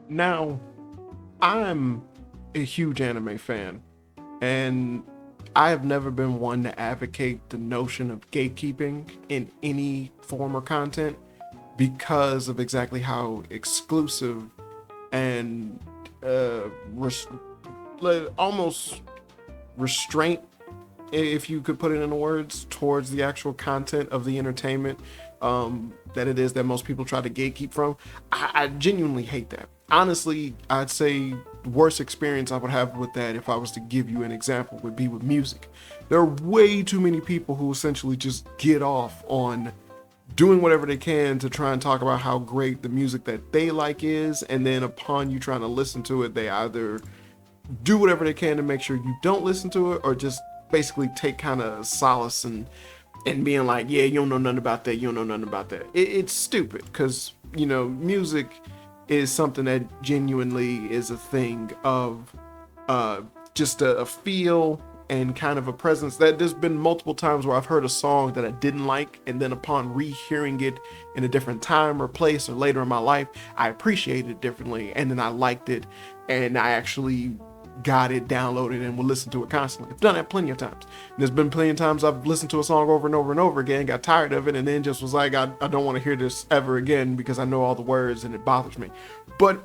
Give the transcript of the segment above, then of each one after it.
Now, I'm a huge anime fan, and I have never been one to advocate the notion of gatekeeping in any form or content because of exactly how exclusive and res- almost restraint, if you could put it in words, towards the actual content of the entertainment that it is that most people try to gatekeep from. I genuinely hate that. Honestly, I'd say the worst experience I would have with that, if I was to give you an example, would be with music. There are way too many people who essentially just get off on doing whatever they can to try and talk about how great the music that they like is, and then upon you trying to listen to it, they either do whatever they can to make sure you don't listen to it, or just basically take kind of solace and being like, yeah, you don't know nothing about that, you don't know nothing about that. It's stupid, because music is something that genuinely is a thing of just a feel and kind of a presence. That there's been multiple times where I've heard a song that I didn't like, and then upon rehearing it in a different time or place or later in my life, I appreciated it differently, and then I liked it, and I actually got it downloaded and will listen to it constantly. I've done that plenty of times. And there's been plenty of times I've listened to a song over and over and over again, got tired of it, and then just was like, I don't want to hear this ever again because I know all the words and it bothers me. But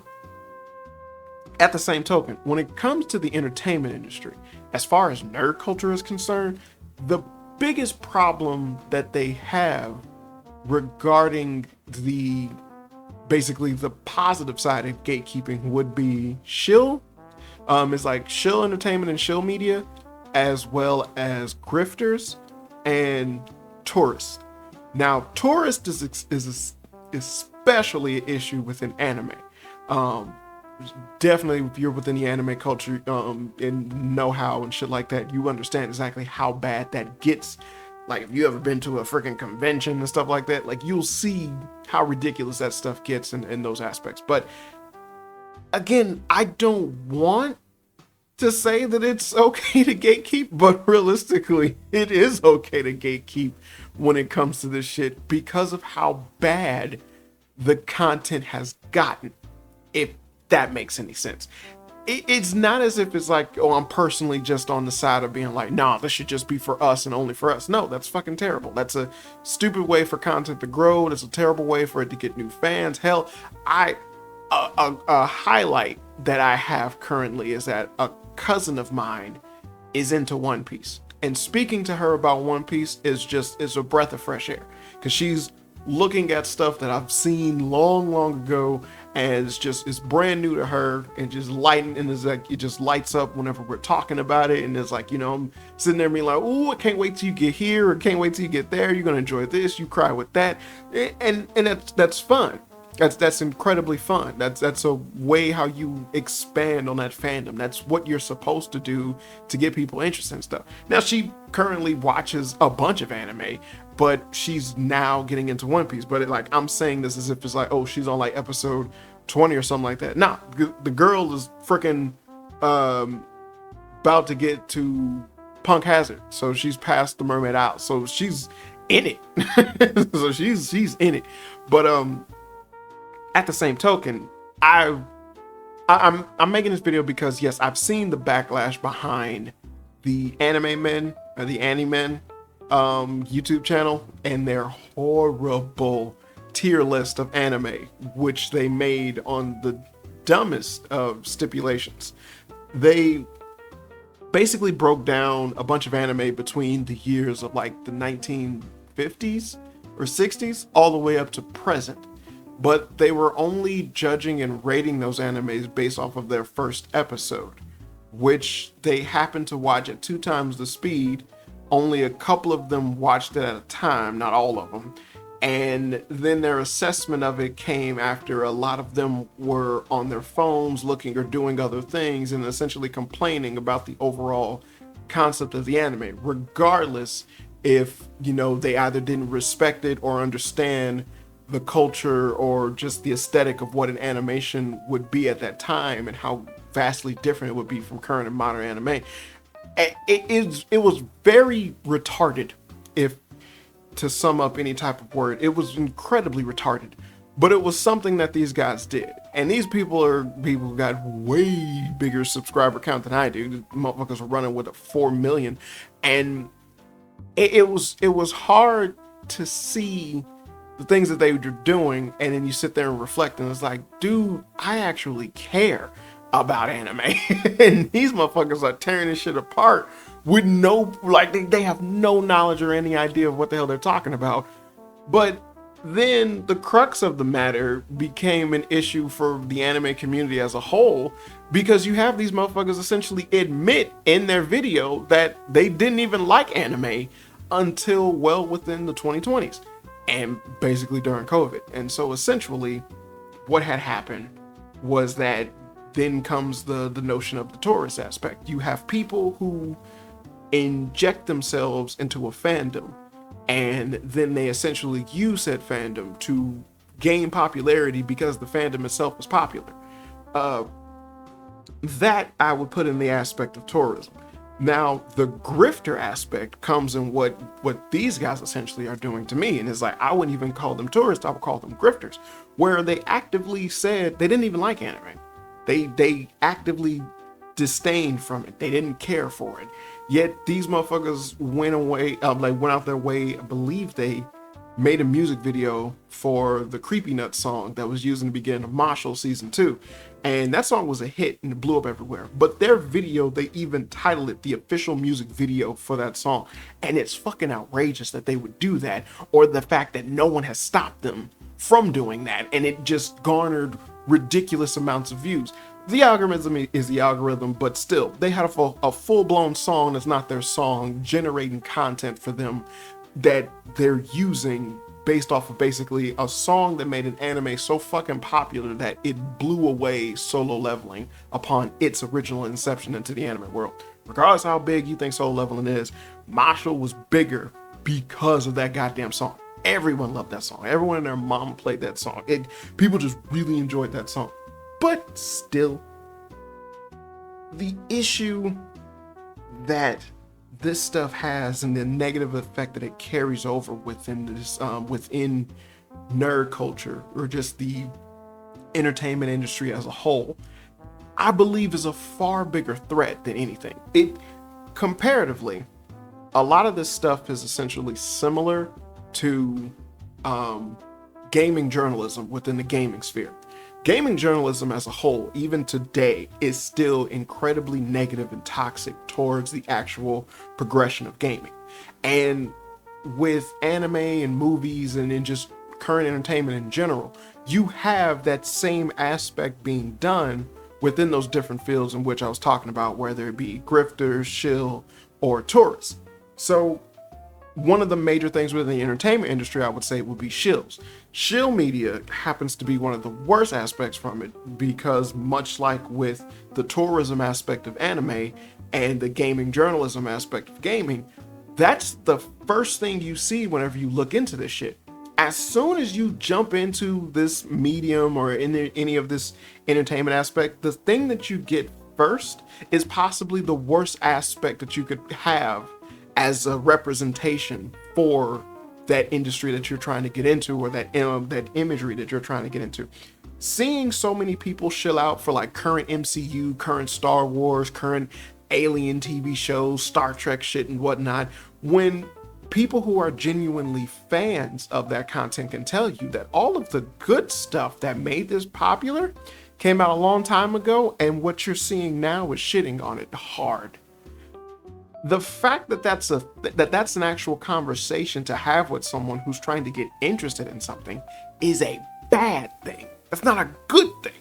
at the same token, when it comes to the entertainment industry, as far as nerd culture is concerned, the biggest problem that they have regarding the basically the positive side of gatekeeping would be Shill. It's like Shill Entertainment and Shill Media, as well as Grifters and Tourists. Now, Tourist is especially an issue within anime. Um, Definitely, if you're within the anime culture and know-how and shit like that, you understand exactly how bad that gets. Like, if you ever been to a freaking convention and stuff like that, like, you'll see how ridiculous that stuff gets in those aspects. But again, I don't want to say that it's okay to gatekeep, but realistically, it is okay to gatekeep when it comes to this shit because of how bad the content has gotten, if that makes any sense. It's not as if it's like, oh, I'm personally just on the side of being like, nah, this should just be for us and only for us. No, that's fucking terrible. That's a stupid way for content to grow. That's a terrible way for it to get new fans. Hell, a highlight that I have currently is that a cousin of mine is into One Piece, and speaking to her about One Piece is a breath of fresh air, because she's looking at stuff that I've seen long ago, and it's brand new to her, and just lighting, and it's like it just lights up whenever we're talking about it, and it's like, I'm sitting there being like, oh, I can't wait till you get here, or can't wait till you get there. You're gonna enjoy this. You cry with that, and that's fun. That's incredibly fun. That's a way how you expand on that fandom. That's what you're supposed to do to get people interested in stuff. Now, she currently watches a bunch of anime, but she's now getting into One Piece. But I'm saying this as if it's like, oh, she's on like episode 20 or something like that. Nah, the girl is freaking about to get to Punk Hazard, so she's past the Mermaid Out, so she's in it. So she's in it, but at the same token, I'm making this video because, yes, I've seen the backlash behind the Anime Men, or the Anime Men YouTube channel, and their horrible tier list of anime, which they made on the dumbest of stipulations. They basically broke down a bunch of anime between the years of like the 1950s or 60s all the way up to present, but they were only judging and rating those animes based off of their first episode, which they happened to watch at 2 times the speed. Only a couple of them watched it at a time, not all of them. And then their assessment of it came after a lot of them were on their phones looking or doing other things and essentially complaining about the overall concept of the anime, regardless if, they either didn't respect it or understand the culture or just the aesthetic of what an animation would be at that time and how vastly different it would be from current and modern anime. It was very retarded, if to sum up any type of word. It was incredibly retarded But it was something that these guys did. And these people who got way bigger subscriber count than I do. The motherfuckers were running with a 4 million. And it was hard to see the things that they were doing, and then you sit there and reflect, and it's like, dude, I actually care about anime. And these motherfuckers are tearing this shit apart with no, like, they have no knowledge or any idea of what the hell they're talking about. But then the crux of the matter became an issue for the anime community as a whole, because you have these motherfuckers essentially admit in their video that they didn't even like anime until well within the 2020s and basically during COVID. And so essentially what had happened was that then comes the notion of the tourist aspect. You have people who inject themselves into a fandom, and then they essentially use that fandom to gain popularity because the fandom itself is popular. That I would put in the aspect of tourism. Now, the grifter aspect comes in what these guys essentially are doing to me. And it's like, I wouldn't even call them tourists, I would call them grifters, where they actively said they didn't even like anime. They actively disdained from it. They didn't care for it. Yet these motherfuckers went out their way. I believe they made a music video for the Creepy Nut song that was used in the beginning of Marshall season 2. And that song was a hit and it blew up everywhere. But their video, they even titled it the official music video for that song. And it's fucking outrageous that they would do that, or the fact that no one has stopped them from doing that. And it just garnered ridiculous amounts of views. The algorithm is the algorithm, but still, they had a full-blown song that's not their song, generating content for them that they're using based off of basically a song that made an anime so fucking popular that it blew away Solo Leveling upon its original inception into the anime world. Regardless of how big you think Solo Leveling is, Marshall was bigger because of that goddamn song. Everyone loved that song. Everyone and their mom played that song. People just really enjoyed that song. But still, the issue that this stuff has and the negative effect that it carries over within this, within nerd culture, or just the entertainment industry as a whole, I believe is a far bigger threat than anything. Comparatively, a lot of this stuff is essentially similar to gaming journalism within the gaming sphere. Gaming journalism as a whole, even today, is still incredibly negative and toxic towards the actual progression of gaming. And with anime and movies and in just current entertainment in general, you have that same aspect being done within those different fields in which I was talking about, whether it be grifters, shill, or tourists. So one of the major things within the entertainment industry, I would say, would be shills. Shill media happens to be one of the worst aspects from it, because much like with the tourism aspect of anime and the gaming journalism aspect of gaming, that's the first thing you see whenever you look into this shit. As soon as you jump into this medium or in any of this entertainment aspect, the thing that you get first is possibly the worst aspect that you could have as a representation for that industry that you're trying to get into, or that imagery that you're trying to get into. Seeing so many people shill out for like current MCU, current Star Wars, current Alien TV shows, Star Trek shit and whatnot, when people who are genuinely fans of that content can tell you that all of the good stuff that made this popular came out a long time ago, and what you're seeing now is shitting on it hard. The fact that that's an actual conversation to have with someone who's trying to get interested in something is a bad thing. That's not a good thing.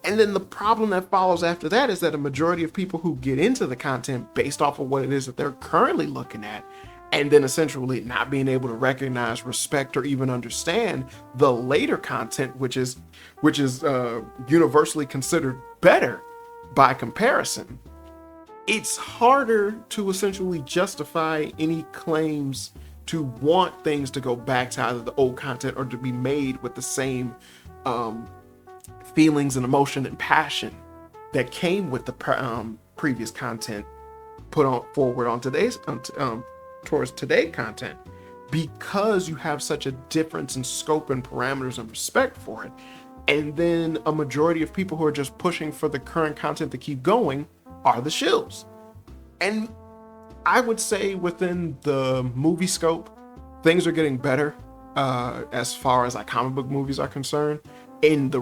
And then the problem that follows after that is that a majority of people who get into the content based off of what it is that they're currently looking at, and then essentially not being able to recognize, respect, or even understand the later content, which is universally considered better by comparison, it's harder to essentially justify any claims to want things to go back to either the old content or to be made with the same feelings and emotion and passion that came with the previous content put on forward on today's towards today content. because you have such a difference in scope and parameters and respect for it. And then a majority of people who are just pushing for the current content to keep going are the shills. And I would say within the movie scope, things are getting better as far as like comic book movies are concerned. In the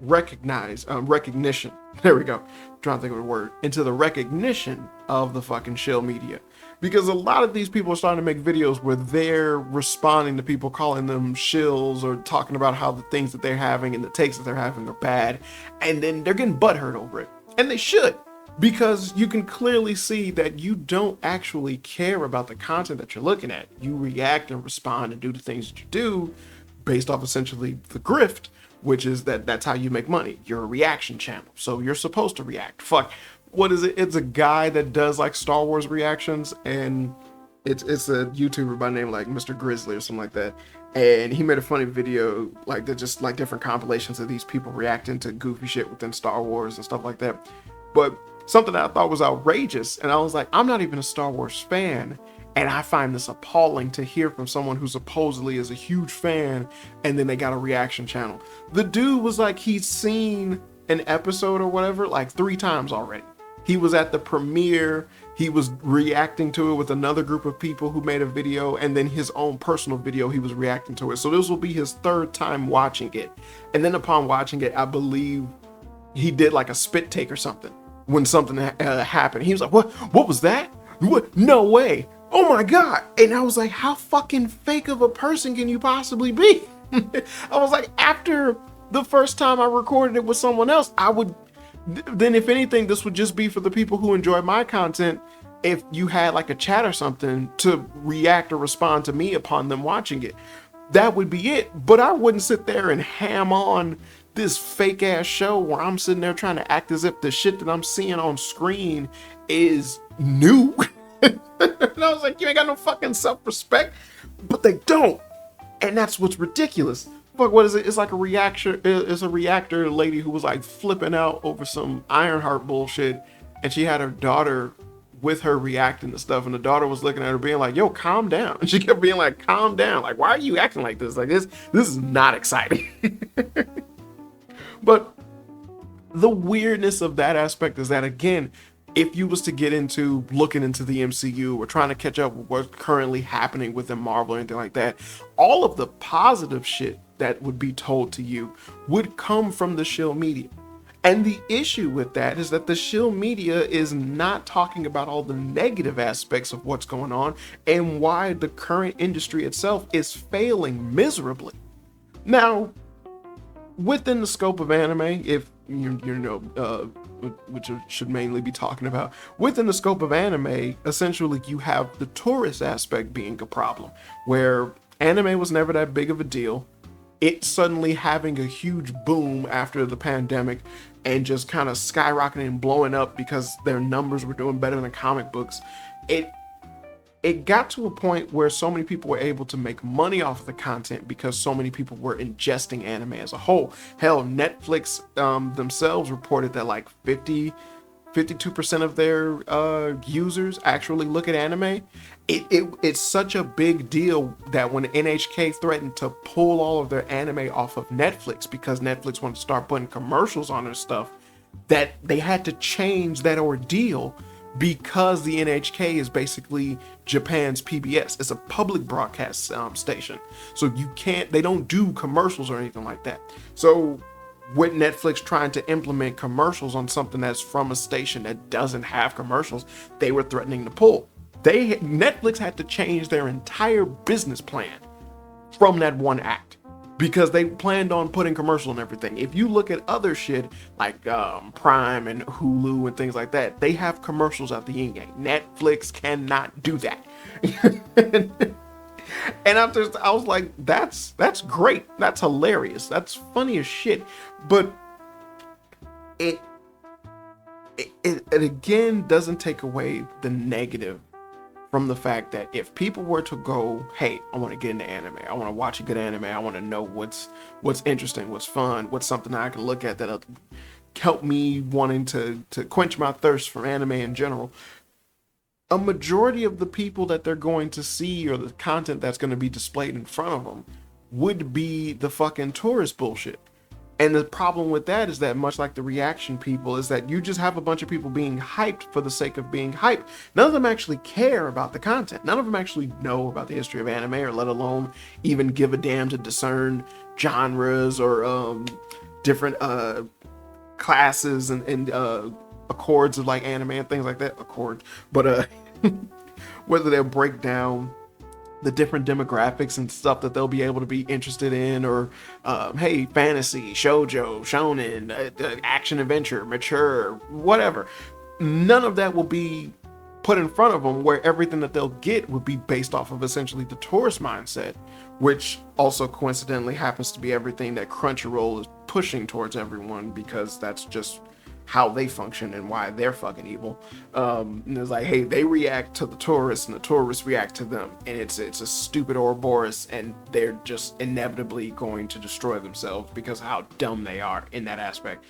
recognition. There we go. I'm trying to think of a word. Into the recognition of the fucking shill media. Because a lot of these people are starting to make videos where they're responding to people calling them shills or talking about how the things that they're having and the takes that they're having are bad. And then they're getting butthurt over it. And they should. Because you can clearly see that you don't actually care about the content that you're looking at. You react and respond and do the things that you do based off essentially the grift, which is that's how you make money. You're a reaction channel, so you're supposed to react. Fuck, what is it? It's a guy that does like Star Wars reactions, and it's a YouTuber by name like Mr. Grizzly or something like that. And he made a funny video like that, just like different compilations of these people reacting to goofy shit within Star Wars and stuff like that. But something that I thought was outrageous, and I was like, I'm not even a Star Wars fan, and I find this appalling to hear from someone who supposedly is a huge fan, and then they got a reaction channel. The dude was like, he's seen an episode or whatever like 3 times already. He was at the premiere, he was reacting to it with another group of people who made a video, and then his own personal video, he was reacting to it. So this will be his 3rd time watching it. And then upon watching it, I believe he did like a spit take or something when something happened. He was like, what was that? What? No way. Oh my God. And I was like, how fucking fake of a person can you possibly be? I was like, after the first time I recorded it with someone else, then if anything, this would just be for the people who enjoy my content. If you had like a chat or something to react or respond to me upon them watching it, that would be it. But I wouldn't sit there and ham on this fake ass show where I'm sitting there trying to act as if the shit that I'm seeing on screen is new. And I was like, you ain't got no fucking self-respect. But they don't. And that's what's ridiculous. Fuck, what is it? It's like a reactor. It's a reactor lady who was like flipping out over some Ironheart bullshit. And she had her daughter with her reacting to stuff. And the daughter was looking at her being like, yo, calm down. And she kept being like, calm down. Like, why are you acting like this? Like this is not exciting. But the weirdness of that aspect is that, again, if you was to get into looking into the MCU or trying to catch up with what's currently happening within Marvel or anything like that, all of the positive shit that would be told to you would come from the shill media. And the issue with that is that the shill media is not talking about all the negative aspects of what's going on and why the current industry itself is failing miserably. Now, within the scope of anime, if you know, which should mainly be talking about, within the scope of anime, essentially you have the tourist aspect being a problem, where anime was never that big of a deal. It suddenly having a huge boom after the pandemic and just kind of skyrocketing and blowing up because their numbers were doing better than comic books. It got to a point where so many people were able to make money off of the content because so many people were ingesting anime as a whole. Hell, Netflix themselves reported that like 52% of their users actually look at anime. It's such a big deal that when NHK threatened to pull all of their anime off of Netflix because Netflix wanted to start putting commercials on their stuff, that they had to change that ordeal because the NHK is basically Japan's PBS. It's a public broadcast station. So they don't do commercials or anything like that. So with Netflix trying to implement commercials on something that's from a station that doesn't have commercials, they were threatening to pull. Netflix had to change their entire business plan from that one act because they planned on putting commercial and everything. If you look at other shit like Prime and Hulu and things like that, they have commercials at the yin yang. Netflix cannot do that. And I was like, that's great. That's hilarious. That's funny as shit. But it again doesn't take away the negative from the fact that if people were to go, hey, I want to get into anime, I want to watch a good anime, I want to know what's interesting, what's fun, what's something that I can look at that'll help me wanting to quench my thirst for anime in general. a majority of the people that they're going to see or the content that's going to be displayed in front of them would be the fucking tourist bullshit. And the problem with that is that, much like the reaction people, is that you just have a bunch of people being hyped for the sake of being hyped. None of them actually care about the content. None of them actually know about the history of anime, or let alone even give a damn to discern genres or different classes and accords of like anime and things like that. Accord, but whether they'll break down the different demographics and stuff that they'll be able to be interested in, or hey, fantasy, shoujo, shonen, action adventure, mature, whatever. None of that will be put in front of them, where everything that they'll get would be based off of essentially the tourist mindset, which also coincidentally happens to be everything that Crunchyroll is pushing towards everyone, because that's just how they function and why they're fucking evil. And it's like, hey, they react to the tourists and the tourists react to them, and it's a stupid Ouroboros, and they're just inevitably going to destroy themselves because of how dumb they are in that aspect.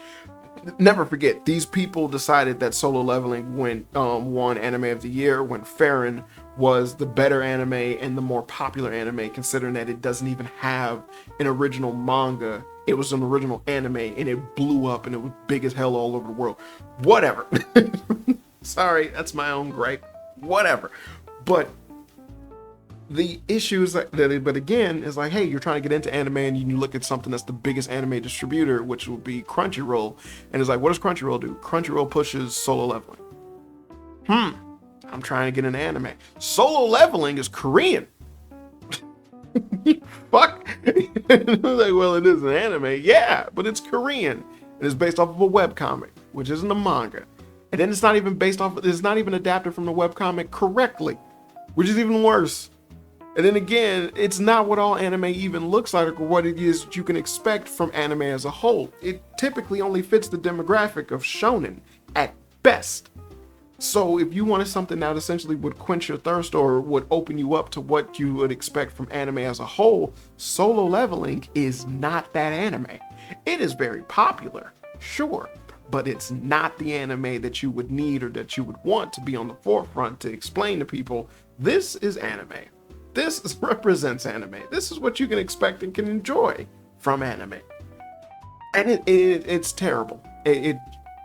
Never forget, these people decided that Solo Leveling won Anime of the Year when Farron was the better anime and the more popular anime, considering that it doesn't even have an original manga. It was an original anime, and it blew up, and it was big as hell all over the world. Whatever. Sorry, that's my own gripe. Whatever. But the issue is but again, is like, hey, you're trying to get into anime, and you look at something that's the biggest anime distributor, which would be Crunchyroll, and it's like, what does Crunchyroll do? Crunchyroll pushes Solo Leveling. I'm trying to get into anime. Solo Leveling is Korean. Fuck. Like, well, it is an anime, yeah, but it's Korean, and it's based off of a webcomic, which isn't a manga, and then it's not even adapted from the webcomic correctly, which is even worse. And then again, it's not what all anime even looks like, or what it is that you can expect from anime as a whole. It typically only fits the demographic of shonen at best. So if you wanted something that essentially would quench your thirst or would open you up to what you would expect from anime as a whole, Solo Leveling is not that anime. It is very popular, sure, but it's not the anime that you would need or that you would want to be on the forefront to explain to people, this is anime. This represents anime. This is what you can expect and can enjoy from anime. And it's terrible. It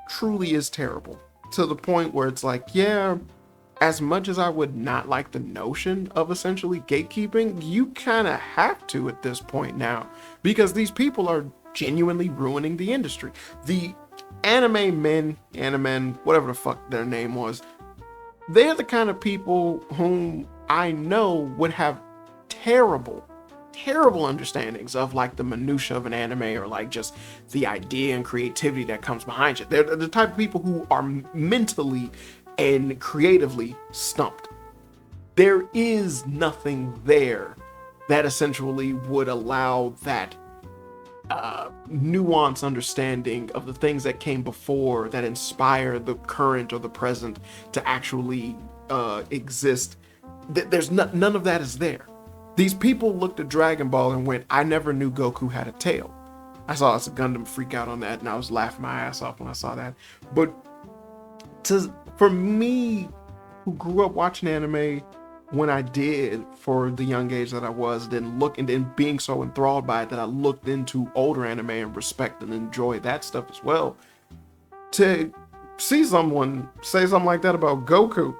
truly is terrible. To the point where it's like, yeah, as much as I would not like the notion of essentially gatekeeping, you kind of have to at this point now, because these people are genuinely ruining the industry. The anime men, whatever the fuck their name was, they're the kind of people whom I know would have terrible understandings of like the minutia of an anime, or like just the idea and creativity that comes behind it. They're the type of people who are mentally and creatively stumped. There is nothing there that essentially would allow that nuanced understanding of the things that came before that inspire the current or the present to actually exist. There's none of that is there. These people looked at Dragon Ball and went, I never knew Goku had a tail. I saw us a Gundam freak out on that, and I was laughing my ass off when I saw that. But for me, who grew up watching anime when I did, for the young age that I was, then being so enthralled by it that I looked into older anime and respect and enjoy that stuff as well, to see someone say something like that about Goku,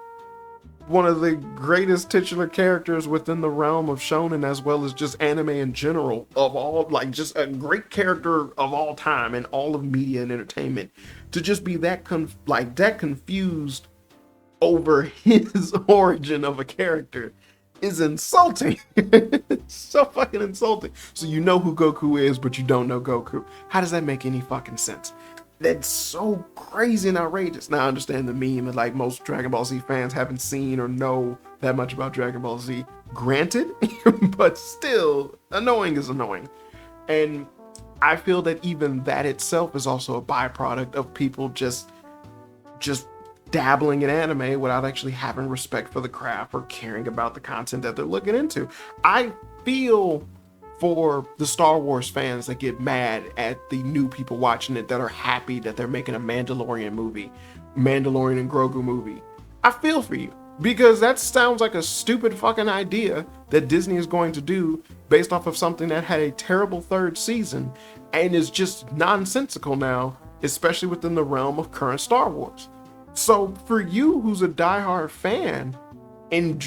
one of the greatest titular characters within the realm of shonen, as well as just anime in general, of all, like just a great character of all time in all of media and entertainment, to just be that confused over his origin of a character is insulting. It's so fucking insulting. So you know who Goku is, but you don't know Goku. How does that make any fucking sense? That's so crazy and outrageous. Now I understand the meme, and like most Dragon Ball Z fans haven't seen or know that much about Dragon Ball Z, granted, but still, annoying is annoying. And I feel that even that itself is also a byproduct of people just dabbling in anime without actually having respect for the craft or caring about the content that they're looking into. I feel for the Star Wars fans that get mad at the new people watching it, that are happy that they're making a Mandalorian and Grogu movie. I feel for you. Because that sounds like a stupid fucking idea that Disney is going to do based off of something that had a terrible third season and is just nonsensical now, especially within the realm of current Star Wars. So for you who's a diehard fan and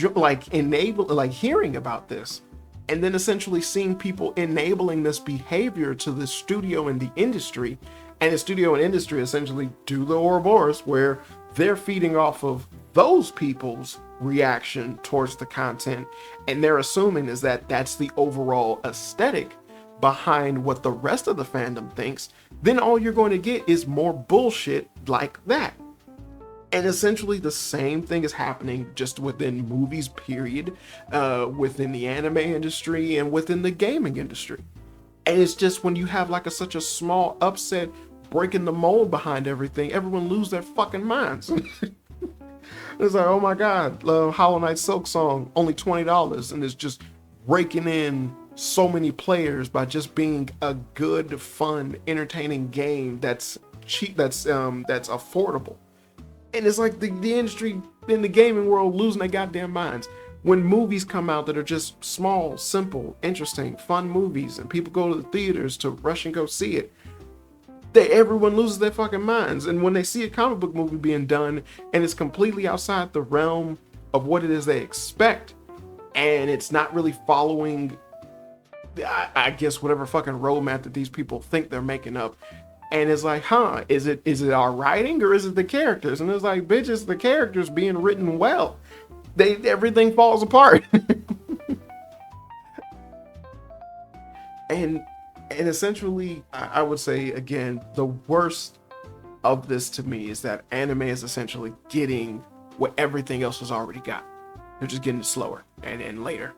hearing about this and then essentially seeing people enabling this behavior to the studio and the industry, and the studio and industry essentially do the Ouroboros where they're feeding off of those people's reaction towards the content, and they're assuming is that that's the overall aesthetic behind what the rest of the fandom thinks, then all you're going to get is more bullshit like that. And essentially the same thing is happening just within movies, period, within the anime industry and within the gaming industry. And it's just when you have like such a small upset breaking the mold behind everything, everyone lose their fucking minds. It's like, oh my God, Hollow Knight Silk Song, only $20, and it's just raking in so many players by just being a good, fun, entertaining game that's cheap, that's affordable. And it's like the industry in the gaming world losing their goddamn minds. When movies come out that are just small, simple, interesting, fun movies, and people go to the theaters to rush and go see it, everyone loses their fucking minds. And when they see a comic book movie being done and it's completely outside the realm of what it is they expect, and it's not really following, I guess, whatever fucking roadmap that these people think they're making up, and it's like, is it our writing or is it the characters? And it's like, bitch, it's the characters being written well. Everything falls apart. And essentially, I would say, again, the worst of this to me is that anime is essentially getting what everything else has already got. They're just getting it slower and later.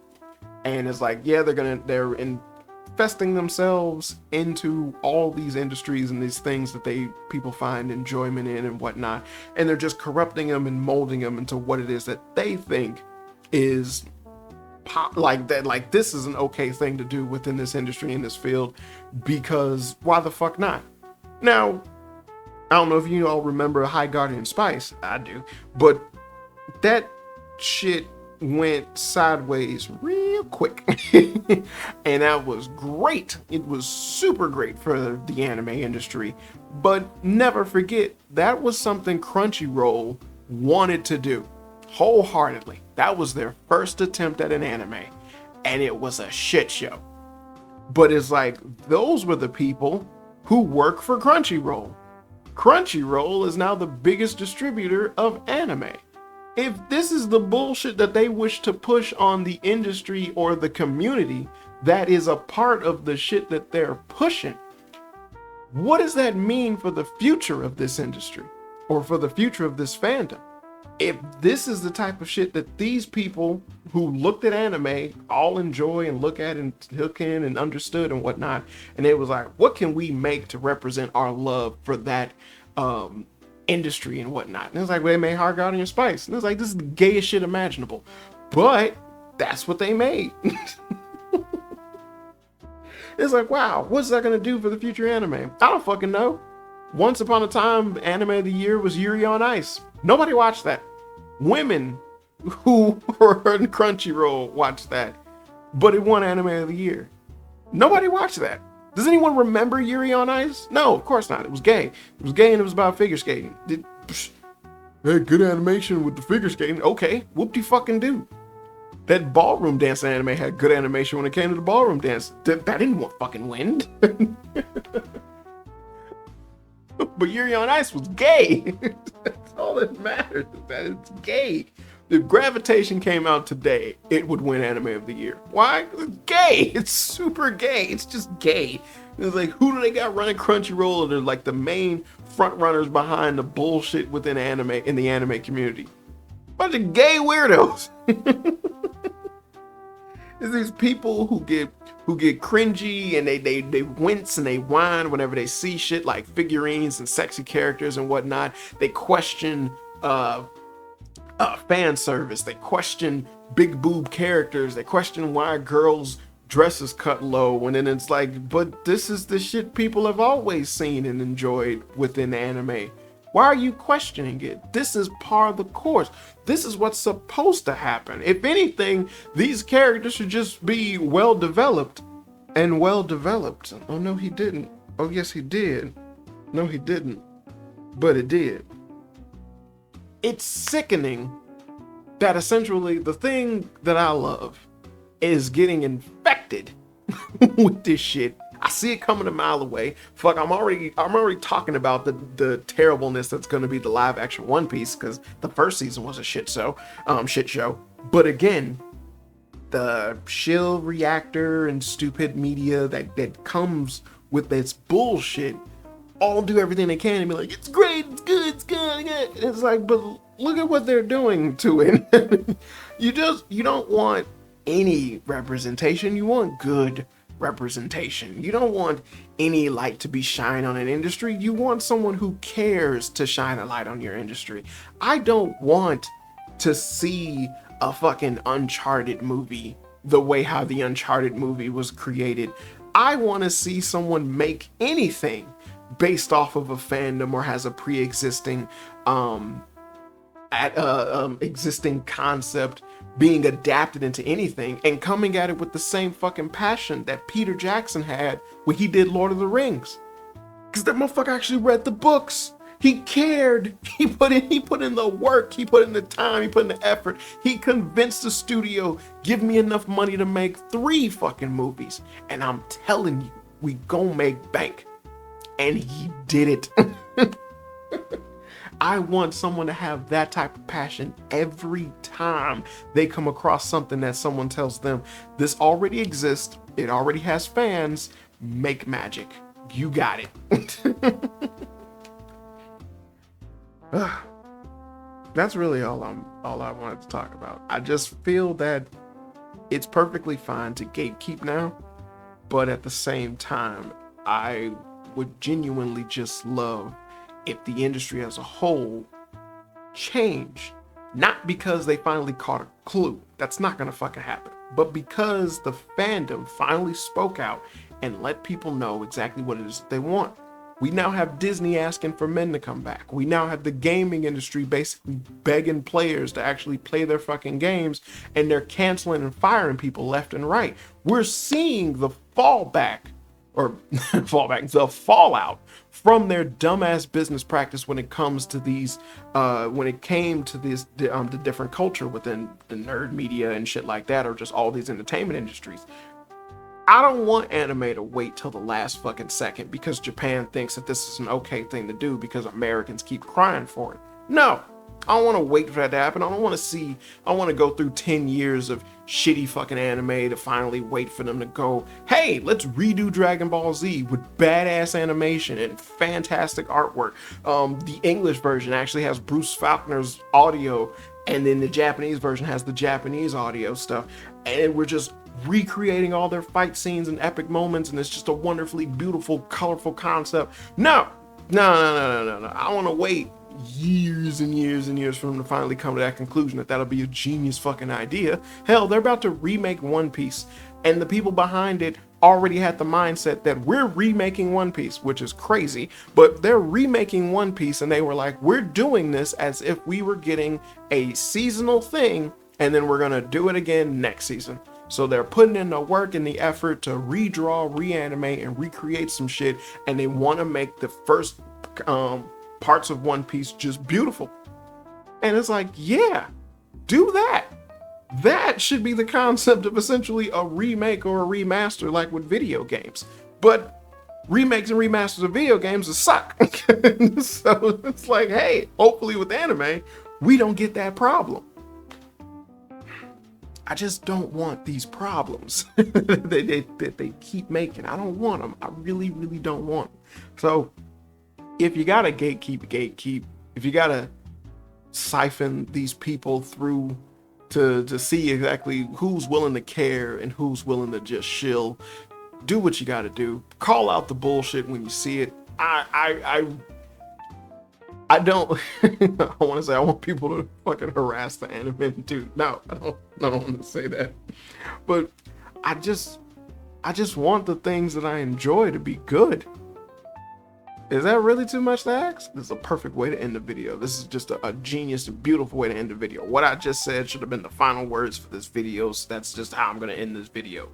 And it's like, yeah, they're infesting themselves into all these industries and these things that people find enjoyment in and whatnot. And they're just corrupting them and molding them into what it is that they think is like that, like this is an okay thing to do within this industry, in this field, because why the fuck not? Now, I don't know if you all remember High Guardian Spice. I do. But that shit went sideways real quick. And that was great. It was super great for the anime industry. But never forget, that was something Crunchyroll wanted to do wholeheartedly. That was their first attempt at an anime, and it was a shit show. But it's like, those were the people who work for Crunchyroll. Crunchyroll is now the biggest distributor of anime. If this is the bullshit that they wish to push on the industry or the community that is a part of the shit that they're pushing, what does that mean for the future of this industry or for the future of this fandom? If this is the type of shit that these people who looked at anime all enjoy and look at and hook in and understood and whatnot, and it was like, what can we make to represent our love for that industry and whatnot? And it was like, well, they made Hard Guardian Spice. And it was like, this is the gayest shit imaginable. But that's what they made. It's like, wow, what's that going to do for the future anime? I don't fucking know. Once upon a time, anime of the year was Yuri on Ice. Nobody watched that. Women who were in Crunchyroll watched that, but it won anime of the year. Nobody watched that. Does anyone remember Yuri on Ice? No, of course not. It was gay. It was gay and it was about figure skating. Hey, good animation with the figure skating. Okay, whoop-de-fucking-do. That ballroom dance anime had good animation when it came to the ballroom dance. That didn't fucking win. But Yuri on Ice was gay. That's all that matters, that it's gay. If Gravitation came out today, it would win anime of the year. Why? It's gay. It's super gay. It's just gay. It's like, who do they got running Crunchyroll? They're like the main front runners behind the bullshit within anime, in the anime community. Bunch of gay weirdos. It's these people who get cringy and they wince and they whine whenever they see shit like figurines and sexy characters and whatnot. They question fan service. They question big boob characters. They question why girls' dresses cut low. And then it's like, but this is the shit people have always seen and enjoyed within anime. Why are you questioning it? This is part of the course. This is what's supposed to happen. If anything, these characters should just be well developed and well developed. Oh no, he didn't. Oh yes, he did. No, he didn't. But it did. It's sickening that essentially the thing that I love is getting infected with this shit. I see it coming a mile away. Fuck, I'm already talking about the terribleness that's going to be the live action One Piece, because the first season was a shit show. But again, the Shill reactor and stupid media that comes with this bullshit all do everything they can and be like, it's great, it's good, it's good. It's like, but look at what they're doing to it. You don't want any representation. You want good representation. You don't want any light to be shined on an industry. You want someone who cares to shine a light on your industry. I don't want to see a fucking Uncharted movie the way how the Uncharted movie was created. I want to see someone make anything based off of a fandom or has a pre-existing existing concept being adapted into anything and coming at it with the same fucking passion that Peter Jackson had when he did Lord of the Rings. Because that motherfucker actually read the books. He cared. He put in the work. He put in the time. He put in the effort. He convinced the studio, give me enough money to make 3 fucking movies. And I'm telling you, we gon' make bank. And he did it. I want someone to have that type of passion every time they come across something that someone tells them, this already exists, it already has fans, make magic. You got it. That's really all I wanted to talk about. I just feel that it's perfectly fine to gatekeep now, but at the same time, I would genuinely just love if the industry as a whole changed, not because they finally caught a clue, that's not gonna fucking happen, but because the fandom finally spoke out and let people know exactly what it is that they want. We now have Disney asking for men to come back. We now have the gaming industry basically begging players to actually play their fucking games, and they're canceling and firing people left and right. We're seeing the the fallout from their dumbass business practice when it comes to these, the different culture within the nerd media and shit like that, or just all these entertainment industries. I don't want anime to wait till the last fucking second because Japan thinks that this is an okay thing to do because Americans keep crying for it. No, I don't want to wait for that to happen. I want to go through 10 years of shitty fucking anime to finally wait for them to go, hey, let's redo Dragon Ball Z with badass animation and fantastic artwork. The English version actually has Bruce Faulkner's audio, and then the Japanese version has the Japanese audio stuff. And we're just recreating all their fight scenes and epic moments, and it's just a wonderfully beautiful, colorful concept. No. I want to wait years and years and years for them to finally come to that conclusion that that'll be a genius fucking idea. Hell, they're about to remake One Piece, and the people behind it already had the mindset that we're remaking One Piece, which is crazy, but they're remaking One Piece, and they were like, we're doing this as if we were getting a seasonal thing, and then we're gonna do it again next season. So they're putting in the work and the effort to redraw, reanimate, and recreate some shit, and they want to make the first parts of One Piece just beautiful. And it's like, yeah, do that. That should be the concept of essentially a remake or a remaster, like with video games. But remakes and remasters of video games suck. So it's like, hey, hopefully with anime, we don't get that problem. I just don't want these problems that they keep making. I don't want them. I really, really don't want them. So if you gotta gatekeep. If you gotta siphon these people through to see exactly who's willing to care and who's willing to just shill, do what you gotta do. Call out the bullshit when you see it. I don't I want to say I want people to fucking harass the anime dude. No, I don't want to say that. But I just want the things that I enjoy to be good. Is that really too much to ask? This is a perfect way to end the video. This is just a genius and beautiful way to end the video. What I just said should have been the final words for this video, so that's just how I'm going to end this video.